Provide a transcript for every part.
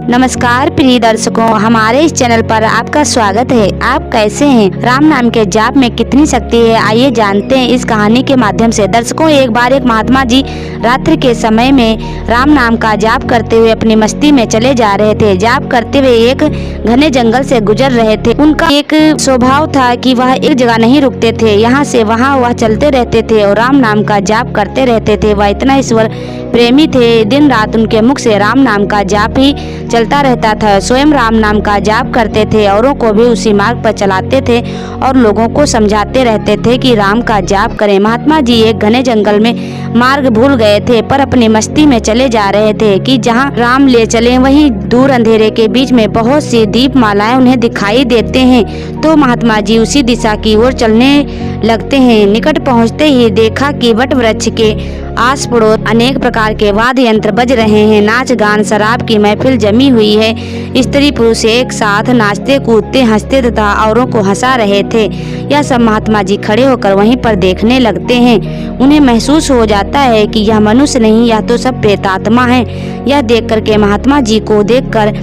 नमस्कार प्रिय दर्शकों, हमारे इस चैनल पर आपका स्वागत है। आप कैसे हैं? राम नाम के जाप में कितनी शक्ति है, आइए जानते हैं इस कहानी के माध्यम से। दर्शकों, एक बार एक महात्मा जी रात्रि के समय में राम नाम का जाप करते हुए अपनी मस्ती में चले जा रहे थे। जाप करते हुए एक घने जंगल से गुजर रहे थे। उनका एक स्वभाव था कि वह एक जगह नहीं रुकते थे, यहाँ से वहाँ वह चलते रहते थे और राम नाम का जाप करते रहते थे। वह इतना ईश्वर प्रेमी थे, दिन रात उनके मुख से राम नाम का जाप ही चलता रहता था। स्वयं राम नाम का जाप करते थे, औरों को भी उसी मार्ग पर चलाते थे और लोगों को समझाते रहते थे कि राम का जाप करें। महात्मा जी एक घने जंगल में मार्ग भूल गए थे, पर अपनी मस्ती में चले जा रहे थे कि जहाँ राम ले चले वहीं दूर अंधेरे के बीच में बहुत सी दीप मालाएं उन्हें दिखाई देते हैं। तो महात्मा जी उसी दिशा की ओर चलने लगते हैं। निकट पहुँचते ही देखा कि वट वृक्ष के आस पड़ोस अनेक प्रकार के वाद्य यंत्र बज रहे हैं। नाच गान शराब की महफिल जमी हुई है। स्त्री पुरुष एक साथ नाचते कूदते हंसते तथा औरों को हंसा रहे थे। यह सब महात्मा जी खड़े होकर वहीं पर देखने लगते हैं। उन्हें महसूस हो जाता है कि यह मनुष्य नहीं, यह तो सब प्रेतात्मा है। यह देख करके महात्मा जी को देखकर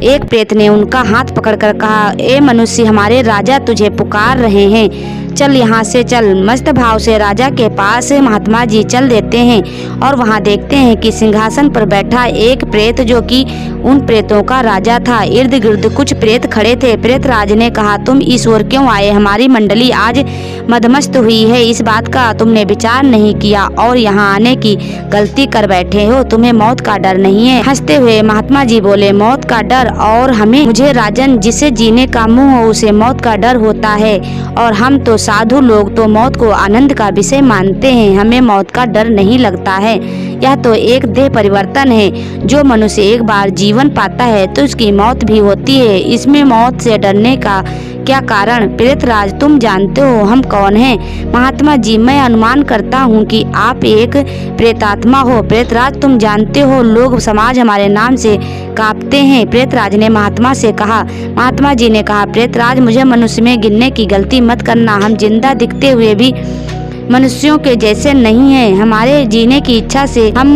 एक प्रेत ने उनका हाथ पकड़कर कहा, ए मनुष्य, हमारे राजा तुझे पुकार रहे हैं, चल यहाँ से चल। मस्त भाव से राजा के पास महात्मा जी चल देते हैं और वहाँ देखते हैं कि सिंहासन पर बैठा एक प्रेत जो कि उन प्रेतों का राजा था। इर्द गिर्द कुछ प्रेत खड़े थे। प्रेत राज ने कहा, तुम इस ओर क्यों आए? हमारी मंडली आज मदमस्त हुई है, इस बात का तुमने विचार नहीं किया और यहाँ आने की गलती कर बैठे हो। तुम्हें मौत का डर नहीं है? हंसते हुए महात्मा जी बोले, मौत का डर और हमें? मुझे राजन, जिसे जीने का मुँह हो उसे मौत का डर होता है, और हम तो साधु लोग तो मौत को आनंद का विषय मानते हैं, हमें मौत का डर नहीं लगता है। यह तो एक देह परिवर्तन है। जो मनुष्य एक बार जीवन पाता है तो उसकी मौत भी होती है, इसमें मौत से डरने का क्या कारण? प्रेतराज, तुम जानते हो हम कौन हैं? महात्मा जी, मैं अनुमान करता हूँ कि आप एक प्रेतात्मा हो। प्रेतराज, तुम जानते हो लोग समाज हमारे नाम से कांपते हैं। प्रेतराज ने महात्मा से कहा। महात्मा जी ने कहा, प्रेतराज, मुझे मनुष्य में गिनने की गलती मत करना। हम जिंदा दिखते हुए भी मनुष्यों के जैसे नहीं हैं। हमारे जीने की इच्छा से हम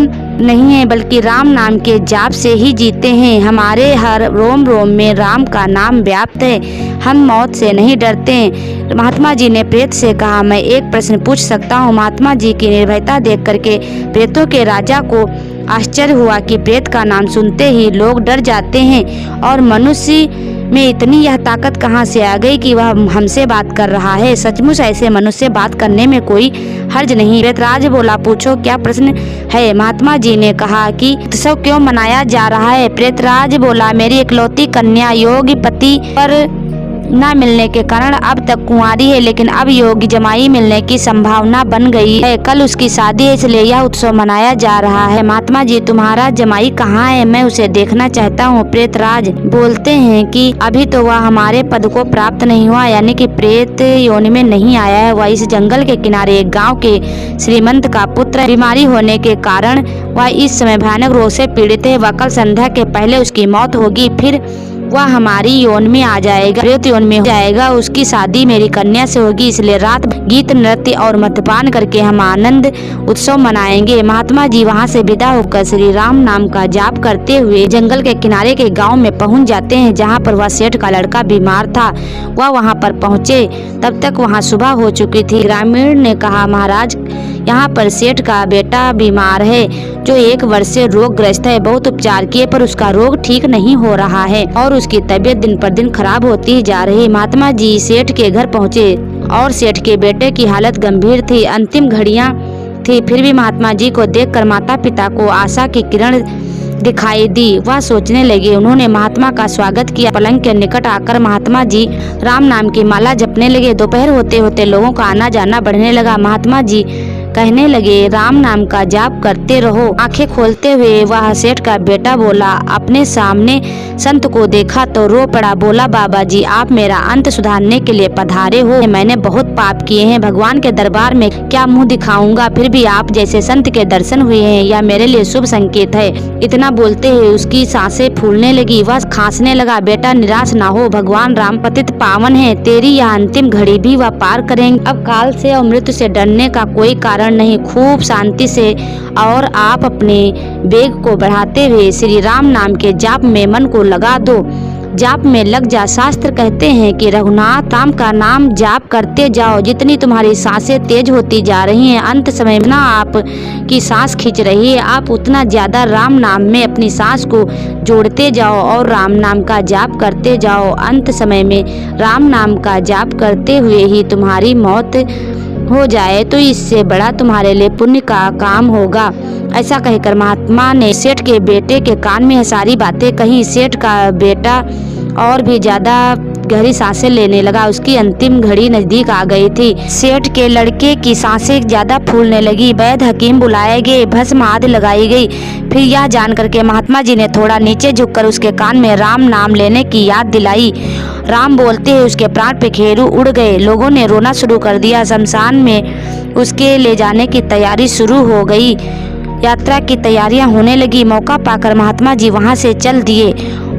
नहीं है, बल्कि राम नाम के जाप से ही जीते हैं। हमारे हर रोम रोम में राम का नाम व्याप्त है। हम मौत से नहीं डरते। महात्मा जी ने प्रेत से कहा, मैं एक प्रश्न पूछ सकता हूँ? महात्मा जी की निर्भयता देख करके प्रेतों के राजा को आश्चर्य हुआ कि प्रेत का नाम सुनते ही लोग डर जाते हैं और मनुष्य में इतनी यह ताकत कहाँ से आ गई कि वह हमसे बात कर रहा है। सचमुच ऐसे मनुष्य से बात करने में कोई हर्ज नहीं। प्रेतराज बोला, पूछो क्या प्रश्न है? महात्मा जी ने कहा कि उत्सव क्यों मनाया जा रहा है? प्रेतराज बोला, मेरी इकलौती कन्या योगी पति पर न मिलने के कारण अब तक कुंवारी है, लेकिन अब योग्य जमाई मिलने की संभावना बन गई है। कल उसकी शादी है, इसलिए यह उत्सव मनाया जा रहा है। महात्मा जी, तुम्हारा जमाई कहाँ है? मैं उसे देखना चाहता हूँ। प्रेतराज बोलते हैं कि अभी तो वह हमारे पद को प्राप्त नहीं हुआ, यानी कि प्रेत योनि में नहीं आया है। वह इस जंगल के किनारे एक गाँव के श्रीमंत का पुत्र। बीमारी होने के कारण वह इस समय भयानक रोग से पीड़ित है। वह कल संध्या के पहले उसकी मौत होगी, फिर वह हमारी यौन में आ जाएगा, प्रेत यौन में हो जाएगा। उसकी शादी मेरी कन्या से होगी, इसलिए रात गीत नृत्य और मद्यपान करके हम आनंद उत्सव मनाएंगे। महात्मा जी वहां से विदा होकर श्री राम नाम का जाप करते हुए जंगल के किनारे के गांव में पहुंच जाते हैं, जहां पर वह सेठ का लड़का बीमार था। वह वहां पर पहुंचे तब तक वहां सुबह हो चुकी थी। ग्रामीण ने कहा, महाराज, यहाँ पर सेठ का बेटा बीमार है, जो 1 वर्ष से रोगग्रस्त है। बहुत उपचार किए पर उसका रोग ठीक नहीं हो रहा है और उसकी तबीयत दिन पर दिन खराब होती जा रही। महात्मा जी सेठ के घर पहुँचे और सेठ के बेटे की हालत गंभीर थी। अंतिम घड़ियां थी, फिर भी महात्मा जी को देखकर माता पिता को आशा की किरण दिखाई दी। वह सोचने लगे। उन्होंने महात्मा का स्वागत किया। पलंग के निकट आकर महात्मा जी राम नाम की माला जपने लगे। दोपहर होते होते लोगों का आना जाना बढ़ने लगा। महात्मा जी कहने लगे, राम नाम का जाप करते रहो। आंखें खोलते हुए वह सेठ का बेटा बोला, अपने सामने संत को देखा तो रो पड़ा। बोला, बाबा जी, आप मेरा अंत सुधारने के लिए पधारे हो। मैंने बहुत पाप किए हैं, भगवान के दरबार में क्या मुंह दिखाऊंगा? फिर भी आप जैसे संत के दर्शन हुए हैं, यह मेरे लिए शुभ संकेत है। इतना बोलते ही उसकी सांसें फूलने लगी, वह खांसने लगा। बेटा, निराश ना हो, भगवान राम पतित पावन है, तेरी यह अंतिम घड़ी भी वह पार करेंगे। अब काल से और मृत्यु से डरने का कोई कारण कारण नहीं, खूब शांति से और आप अपने वेग को बढ़ाते हुए श्री राम नाम के जाप में मन को लगा दो। जाप में लग जा। शास्त्र कहते हैं कि रघुनाथ राम का नाम जाप करते जाओ। जितनी तुम्हारी सांसें तेज होती जा रही हैं, अंत समय में ना आप की सांस खींच रही है, आप उतना ज़्यादा राम नाम में अपनी सांस को जोड़ते जाओ और राम नाम का जाप करते जाओ। अंत समय में राम नाम का जाप करते हुए ही तुम्हारी मौत हो जाए तो इससे बड़ा तुम्हारे लिए पुण्य का काम होगा। ऐसा कहकर महात्मा ने सेठ के बेटे के कान में सारी बातें कही। सेठ का बेटा और भी ज्यादा गहरी सांसें लेने लगा। उसकी अंतिम घड़ी नजदीक आ गई थी। सेठ के लड़के की सांसें ज्यादा फूलने लगी। वैद्य हकीम बुलाए गए, भस्म आदि लगाई गई। फिर यह जानकर के महात्मा जी ने थोड़ा नीचे झुककर उसके कान में राम नाम लेने की याद दिलाई। राम बोलते ही उसके प्राण पे खेरू उड़ गए। लोगों ने रोना शुरू कर दिया। शमशान में उसके ले जाने की तैयारी शुरू हो गई। यात्रा की तैयारियां होने लगी। मौका पाकर महात्मा जी वहां से चल दिए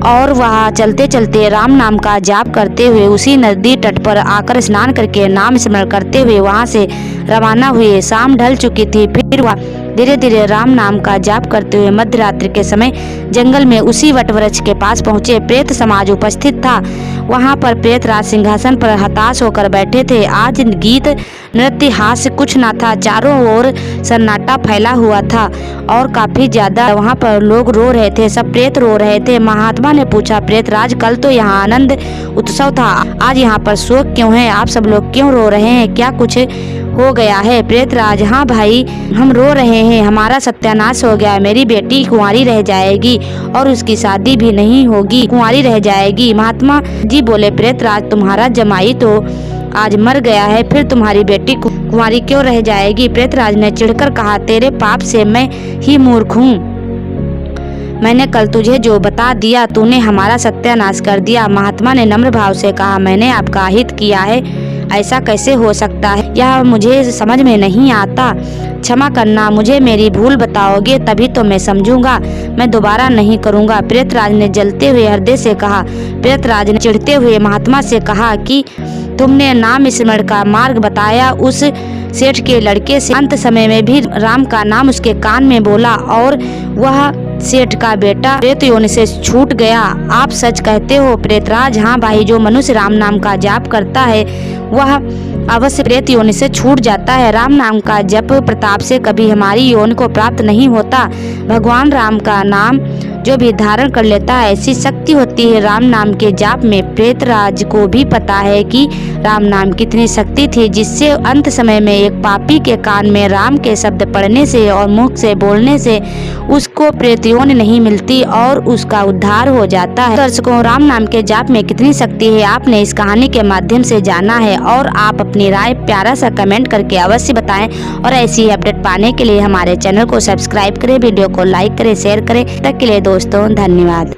और वहां चलते चलते राम नाम का जाप करते हुए उसी नदी तट पर आकर स्नान करके नाम स्मरण करते हुए वहां से रवाना हुए। शाम ढल चुकी थी। फिर वह धीरे धीरे राम नाम का जाप करते हुए मध्य रात्रि के समय जंगल में उसी वट वृक्ष के पास पहुंचे। प्रेत समाज उपस्थित था। वहां पर प्रेत राज सिंहासन पर हताश होकर बैठे थे। आज गीत नृत्य हास्य कुछ न था। चारों ओर सन्नाटा फैला हुआ था और काफी ज्यादा वहां पर लोग रो रहे थे। सब प्रेत रो रहे थे। महात्मा ने पूछा, प्रेत राज, कल तो यहाँ आनंद उत्सव था, आज यहाँ पर शोक क्यों है? आप सब लोग क्यों रो रहे हैं? क्या कुछ हो गया है? प्रेत राज, हाँ भाई, हम रो रहे हैं। हमारा सत्यानाश हो गया। मेरी बेटी कुंवारी रह जाएगी और उसकी शादी भी नहीं होगी, कुंवारी रह जाएगी। महात्मा जी बोले, प्रेत राज, तुम्हारा जमाई तो आज मर गया है, फिर तुम्हारी बेटी कुंवारी क्यों रह जाएगी? प्रेत राज ने चिढ़कर कहा, तेरे पाप से मैं ही मूर्ख हूँ। मैंने कल तुझे जो बता दिया, तूने हमारा सत्यानाश कर दिया। महात्मा ने नम्र भाव से कहा, मैंने आपका हित किया है, ऐसा कैसे हो सकता है? यह मुझे समझ में नहीं आता। क्षमा करना, मुझे मेरी भूल बताओगे तभी तो मैं समझूंगा। मैं दोबारा नहीं करूंगा। प्रेतराज ने जलते हुए हृदय से कहा। प्रेतराज ने चिढ़ते हुए महात्मा से कहा कि तुमने नाम स्मरण का मार्ग बताया उस सेठ के लड़के से। अंत समय में भी राम का नाम उसके कान में बोला और वह सेठ का बेटा प्रेत योनि से छूट गया। आप सच कहते हो प्रेतराज? हाँ भाई, जो मनुष्य राम नाम का जाप करता है वह अवश्य प्रेत योनि से छूट जाता है। राम नाम का जप प्रताप से कभी हमारी योनि को प्राप्त नहीं होता। भगवान राम का नाम जो भी धारण कर लेता है ऐसी शक्ति होती है राम नाम के जाप में। प्रेतराज को भी पता है कि राम नाम कितनी शक्ति थी, जिससे अंत समय में एक पापी के कान में राम के शब्द पढ़ने से और मुख से बोलने से उसको प्रेत योनि नहीं मिलती और उसका उद्धार हो जाता है। दर्शकों, राम नाम के जाप में कितनी शक्ति है आपने इस कहानी के माध्यम से जाना है और आप अपनी राय प्यारा सा कमेंट करके अवश्य बताएं और ऐसी ही अपडेट पाने के लिए हमारे चैनल को सब्सक्राइब करें, वीडियो को लाइक करें, शेयर करें। तब तक के लिए दोस्तों धन्यवाद।